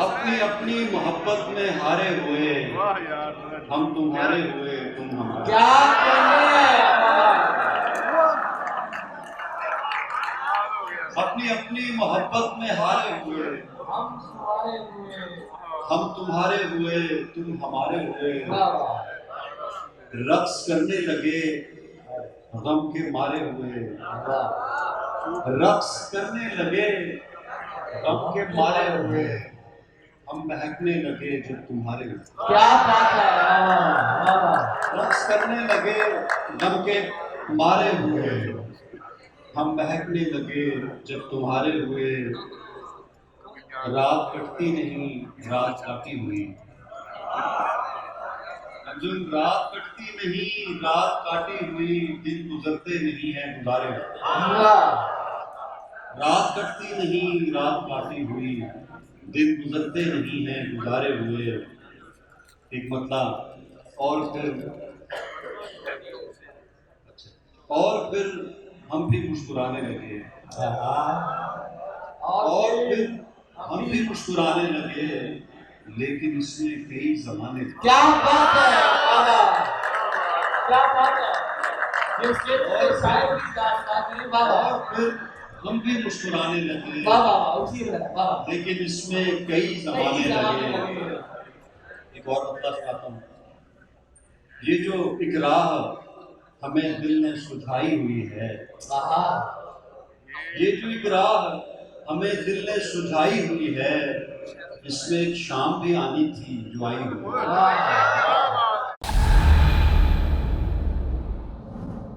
अपनी अपनी मोहब्बत में हारे हुए, हम तुम्हारे हुए तुम हमारे। क्या अपनी अपनी मोहब्बत में हारे हुए, हम तुम्हारे हुए, हम तुम्हारे हुए तुम हमारे हुए। रक्स करने लगे गम के मारे हुए, रक्स करने लगे गम के मारे हुए। हम महकने लगे जब तुम्हारे हुए। क्या बात है। रक्स करने लगे गम के मारे हुए, हम महकने लगे जब तुम्हारे हुए। रात कटती नहीं रात काटी हुई, अर्जुन रात कटती नहीं रात काटी हुई, दिन गुजरते नहीं है गुजारे। रात कटती नहीं रात काटी हुई, दिन गुजरते नहीं है गुजारे हुए। एक मतलब और फिर हम भी मुस्कुराने लगे, और फिर हम भी मुस्कुराने लगे, लेकिन इसमें कई जमाने। क्या बात है बाबा, क्या बात है। ये सिर्फ शायद की दास्तान नहीं बाबा। और फिर हम भी मुस्कुराने लगे बाबा उसी में बाबा, लेकिन इसमें कई जमाने लगे। एक और मतलब सुनाता हूँ। ये जो एक राह हमें दिल ने सुझाई हुई है, ये जो एक राह हमें दिल ने सुझाई हुई है, इसमें एक शाम भी आनी थी जो आई हुई।